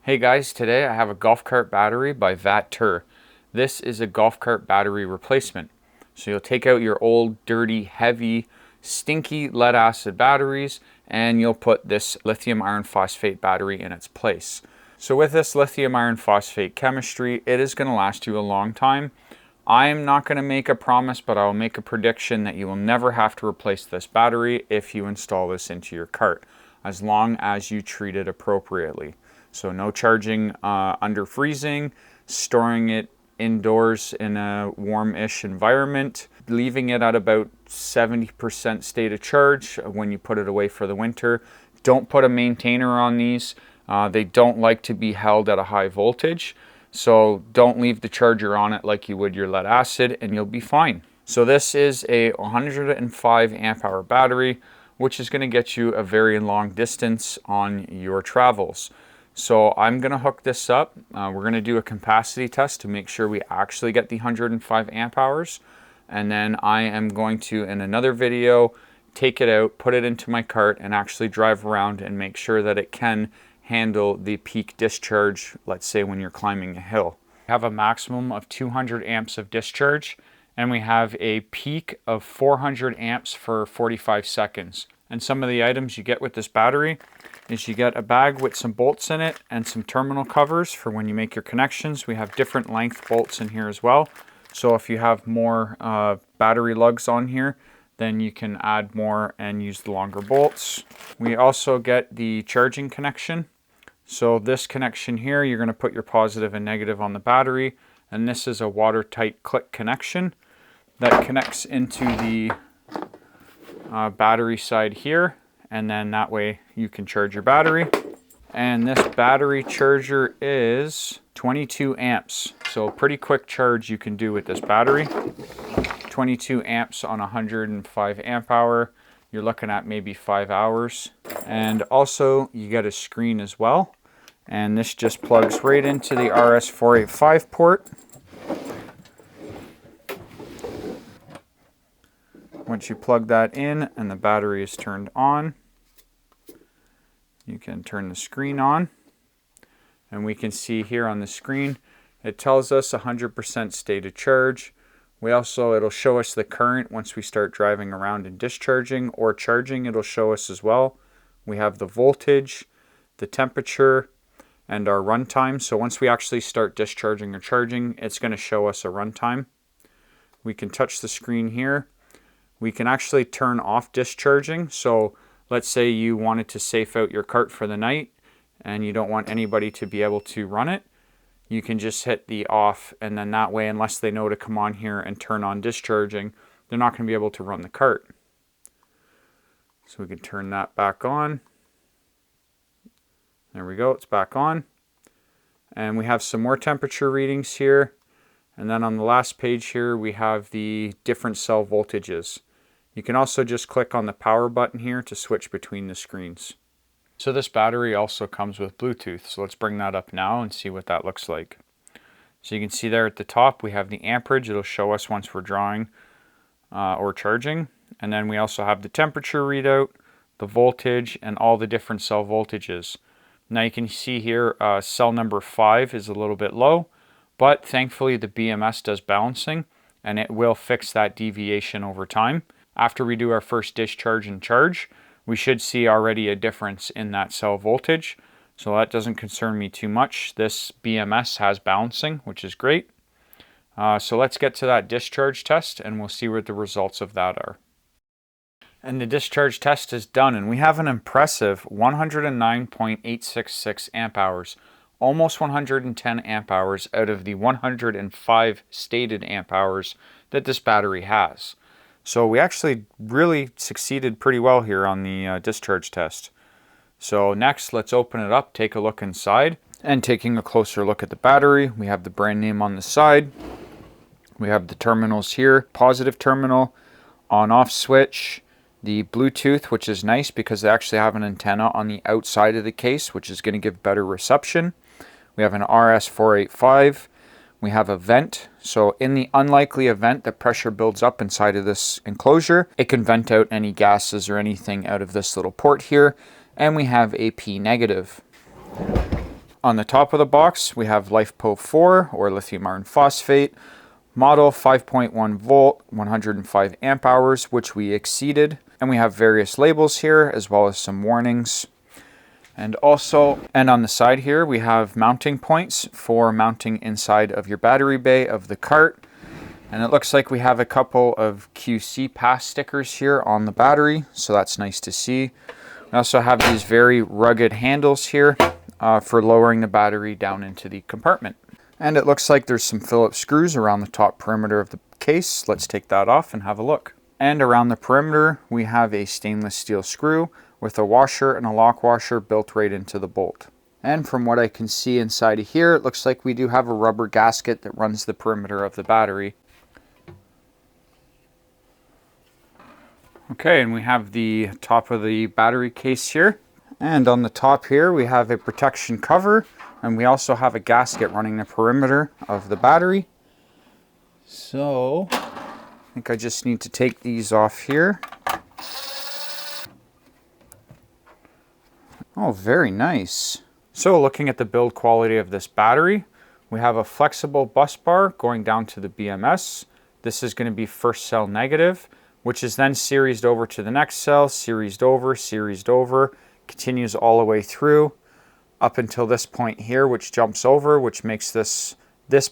Hey guys, today I have a golf cart battery by Vatrer. This is a golf cart battery replacement. So you'll take out your old, dirty, heavy, stinky lead acid batteries and you'll put this lithium iron phosphate battery in its place. So with this lithium iron phosphate chemistry, it is going to last you a long time. I am not going to make a promise, but I will make a prediction that you will never have to replace this battery if you install this into your cart, as long as you treat it appropriately. So no charging under freezing, storing it indoors in a warm-ish environment, leaving it at about 70% state of charge when you put it away for the winter. Don't put a maintainer on these. They don't like to be held at a high voltage. So don't leave the charger on it like you would your lead acid and you'll be fine. So this is a 105 amp hour battery, which is going to get you a very long distance on your travels. So I'm going to hook this up. We're going to do a capacity test to make sure we actually get the 105 amp hours. And then I am going to, in another video, take it out, put it into my cart, and actually drive around and make sure that it can handle the peak discharge, let's say when you're climbing a hill. We have a maximum of 200 amps of discharge, and we have a peak of 400 amps for 45 seconds. And some of the items you get with this battery is you get a bag with some bolts in it and some terminal covers for when you make your connections. We have different length bolts in here as well. So if you have more battery lugs on here, then you can add more and use the longer bolts. We also get the charging connection. So this connection here, you're going to put your positive and negative on the battery. And this is a watertight click connection that connects into the battery side here, and then that way you can charge your battery. And this battery charger is 22 amps, so pretty quick charge you can do with this battery. 22 amps on 105 amp hour, you're looking at maybe 5 hours. And also you get a screen as well, and this just plugs right into the RS485 port. Once you plug that in and the battery is turned on, you can turn the screen on. And we can see here on the screen, it tells us 100% state of charge. It'll show us the current once we start driving around and discharging or charging, it'll show us as well. We have the voltage, the temperature, and our runtime. So once we actually start discharging or charging, it's going to show us a runtime. We can touch the screen here. We can actually turn off discharging. So let's say you wanted to safe out your cart for the night and you don't want anybody to be able to run it. You can just hit the off, and then that way, unless they know to come on here and turn on discharging, they're not going to be able to run the cart. So we can turn that back on. There we go, it's back on. And we have some more temperature readings here. And then on the last page here, we have the different cell voltages. You can also just click on the power button here to switch between the screens. So this battery also comes with Bluetooth. So let's bring that up now and see what that looks like. So you can see there at the top, we have the amperage. It'll show us once we're drawing or charging. And then we also have the temperature readout, the voltage, and all the different cell voltages. Now you can see here, cell number 5 is a little bit low. But thankfully the BMS does balancing and it will fix that deviation over time. After we do our first discharge and charge, we should see already a difference in that cell voltage. So that doesn't concern me too much. This BMS has balancing, which is great. So let's get to that discharge test and we'll see what the results of that are. And the discharge test is done and we have an impressive 109.866 amp hours. Almost 110 amp hours out of the 105 stated amp hours that this battery has. So we actually really succeeded pretty well here on the discharge test. So next, let's open it up, take a look inside. And taking a closer look at the battery, we have the brand name on the side. We have the terminals here, positive terminal, on-off switch, the Bluetooth, which is nice because they actually have an antenna on the outside of the case, which is going to give better reception. We have an RS485. We have a vent. So in the unlikely event that pressure builds up inside of this enclosure, it can vent out any gases or anything out of this little port here. And we have a P negative. On the top of the box, we have LiFePO4 or lithium iron phosphate, model 5.1 volt, 105 amp hours, which we exceeded. And we have various labels here as well as some warnings. And on the side here, we have mounting points for mounting inside of your battery bay of the cart. And it looks like we have a couple of QC pass stickers here on the battery, so that's nice to see. We also have these very rugged handles here for lowering the battery down into the compartment. And it looks like there's some Phillips screws around the top perimeter of the case. Let's take that off and have a look. And around the perimeter, we have a stainless steel screw with a washer and a lock washer built right into the bolt. And from what I can see inside of here, it looks like we do have a rubber gasket that runs the perimeter of the battery. Okay, and we have the top of the battery case here. And on the top here, we have a protection cover, and we also have a gasket running the perimeter of the battery. So, I think I just need to take these off here. Oh, very nice. So looking at the build quality of this battery, we have a flexible bus bar going down to the BMS. This is going to be first cell negative, which is then seriesed over to the next cell, seriesed over, continues all the way through up until this point here, which jumps over, which makes this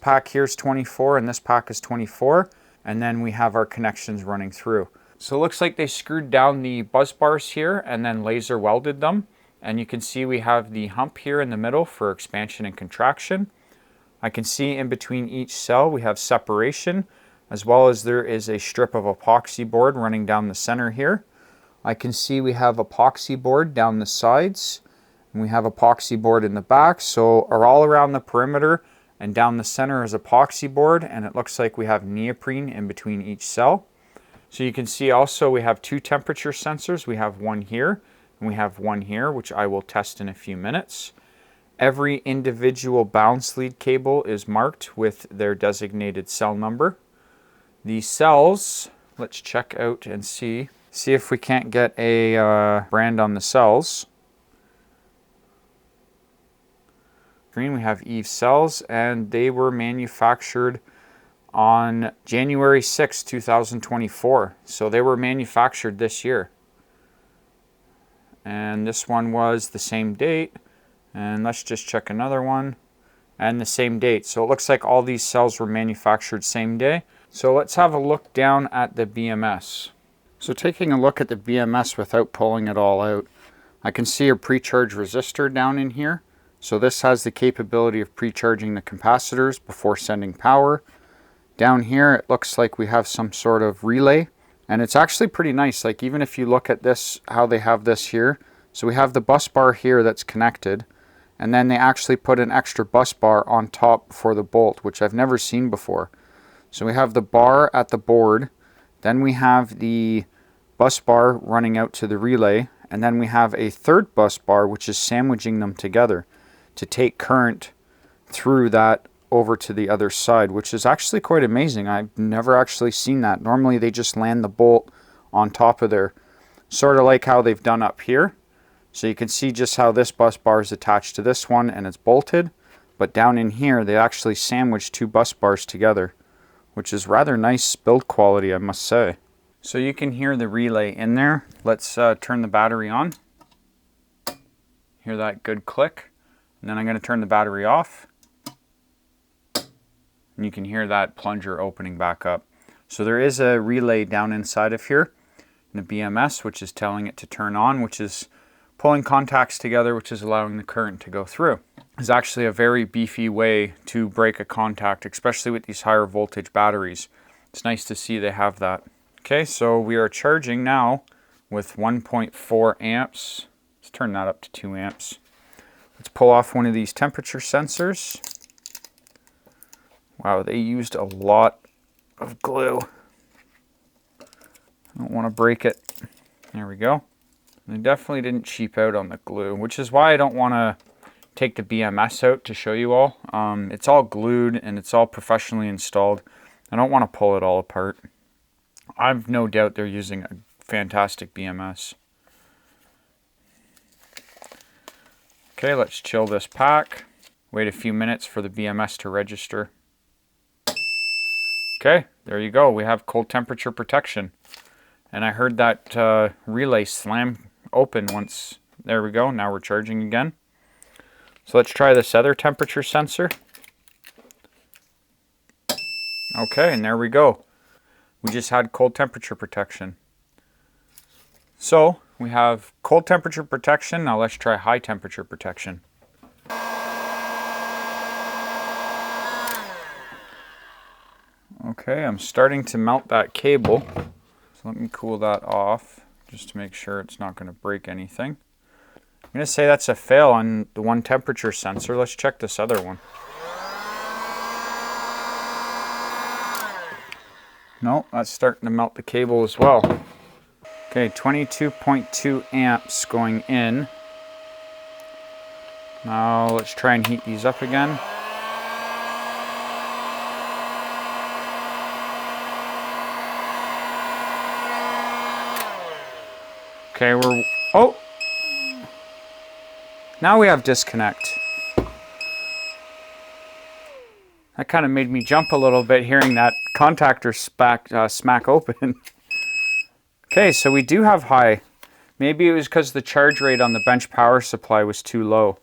pack here is 24 and this pack is 24. And then we have our connections running through. So it looks like they screwed down the bus bars here and then laser welded them. And you can see we have the hump here in the middle for expansion and contraction. I can see in between each cell we have separation, as well as there is a strip of epoxy board running down the center here. I can see we have epoxy board down the sides, and we have epoxy board in the back. So all around the perimeter and down the center is epoxy board, and it looks like we have neoprene in between each cell. So you can see also we have two temperature sensors. We have one here, and we have one here, which I will test in a few minutes. Every individual bounce lead cable is marked with their designated cell number. The cells, let's check out and see if we can't get a brand on the cells. Green, we have Eve cells, and they were manufactured on January 6, 2024. So they were manufactured this year. And this one was the same date. And let's just check another one. And the same date. So it looks like all these cells were manufactured same day. So let's have a look down at the BMS. So taking a look at the BMS without pulling it all out, I can see a pre-charge resistor down in here. So this has the capability of pre-charging the capacitors before sending power. Down here it looks like we have some sort of relay. And it's actually pretty nice. Like even if you look at this, how they have this here. So we have the bus bar here that's connected. And then they actually put an extra bus bar on top for the bolt, which I've never seen before. So we have the bar at the board. Then we have the bus bar running out to the relay. And then we have a third bus bar, which is sandwiching them together to take current through that over to the other side, which is actually quite amazing. I've never actually seen that. Normally they just land the bolt on top of there, sort of like how they've done up here. So you can see just how this bus bar is attached to this one and it's bolted, but down in here they actually sandwich two bus bars together, which is rather nice build quality, I must say. So you can hear the relay in there. Let's turn the battery on. Hear that good click. And then I'm going to turn the battery off. And you can hear that plunger opening back up. So there is a relay down inside of here in the BMS, which is telling it to turn on, which is pulling contacts together, which is allowing the current to go through. It's actually a very beefy way to break a contact, especially with these higher voltage batteries. It's nice to see they have that. Okay, so we are charging now with 1.4 amps. Let's turn that up to 2 amps. Let's pull off one of these temperature sensors. Wow, they used a lot of glue. I don't want to break it. There we go. They definitely didn't cheap out on the glue, which is why I don't want to take the BMS out to show you all. It's all glued and it's all professionally installed. I don't want to pull it all apart. I've no doubt they're using a fantastic BMS. Okay, let's chill this pack. Wait a few minutes for the BMS to register. Okay, there you go. We have cold temperature protection. And I heard that relay slam open once. There we go. Now we're charging again. So let's try this other temperature sensor. Okay, and there we go. We just had cold temperature protection. So we have cold temperature protection. Now let's try high temperature protection. Okay, I'm starting to melt that cable. So let me cool that off just to make sure it's not going to break anything. I'm going to say that's a fail on the one temperature sensor. Let's check this other one. No, that's starting to melt the cable as well. Okay, 22.2 amps going in. Now let's try and heat these up again. Okay, oh! Now we have disconnect. That kind of made me jump a little bit hearing that contactor smack open. Okay, so we do have high. Maybe it was because the charge rate on the bench power supply was too low.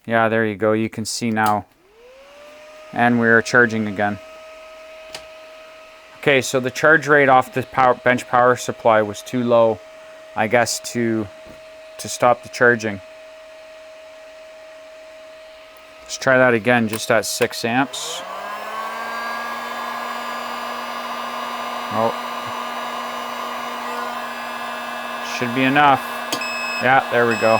Yeah, there you go. You can see now. And we're charging again. Okay, so the charge rate off the bench power supply was too low, I guess, to stop the charging. Let's try that again, just at 6 amps. Oh. Should be enough. Yeah, there we go.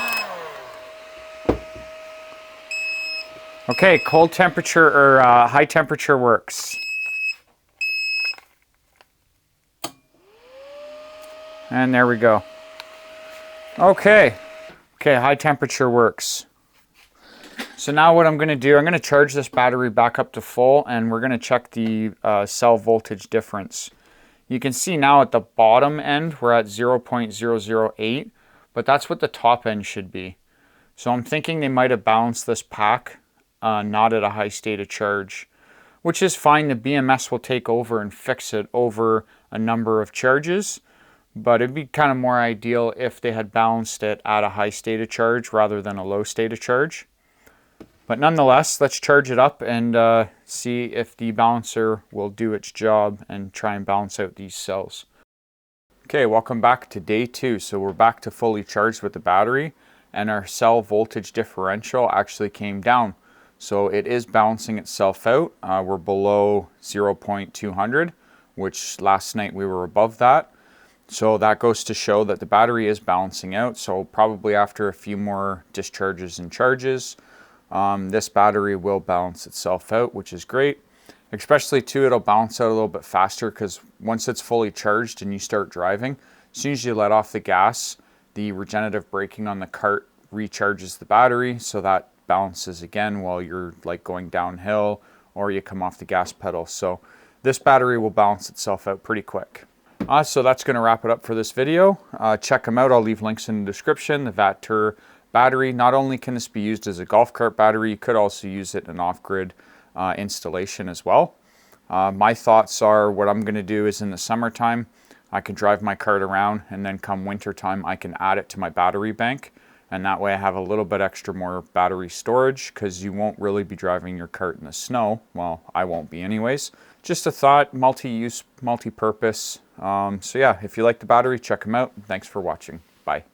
Okay, cold temperature or high temperature works. And there we go. Okay, high temperature works. So now what I'm going to do, I'm going to charge this battery back up to full, and we're going to check the cell voltage difference. You can see now at the bottom end, we're at 0.008, but that's what the top end should be. So I'm thinking they might have balanced this pack, not at a high state of charge, which is fine. The BMS will take over and fix it over a number of charges. But it'd be kind of more ideal if they had balanced it at a high state of charge rather than a low state of charge. But nonetheless, let's charge it up and see if the balancer will do its job and try and balance out these cells. Okay, welcome back to day 2. So we're back to fully charged with the battery, and our cell voltage differential actually came down. So it is balancing itself out. We're below 0.200, which last night we were above that. So that goes to show that the battery is balancing out. So probably after a few more discharges and charges, this battery will balance itself out, which is great. Especially too, it'll balance out a little bit faster because once it's fully charged and you start driving, as soon as you let off the gas, the regenerative braking on the cart recharges the battery. So that balances again while you're like going downhill or you come off the gas pedal. So this battery will balance itself out pretty quick. So that's going to wrap it up for this video. Check them out. I'll leave links in the description. The Vatrer battery. Not only can this be used as a golf cart battery, you could also use it in an off-grid installation as well. My thoughts are what I'm going to do is in the summertime, I can drive my cart around, and then come wintertime, I can add it to my battery bank. And that way I have a little bit extra more battery storage because you won't really be driving your cart in the snow. Well, I won't be anyways. Just a thought, multi-use, multi-purpose. So yeah, if you like the battery, check them out. Thanks for watching. Bye.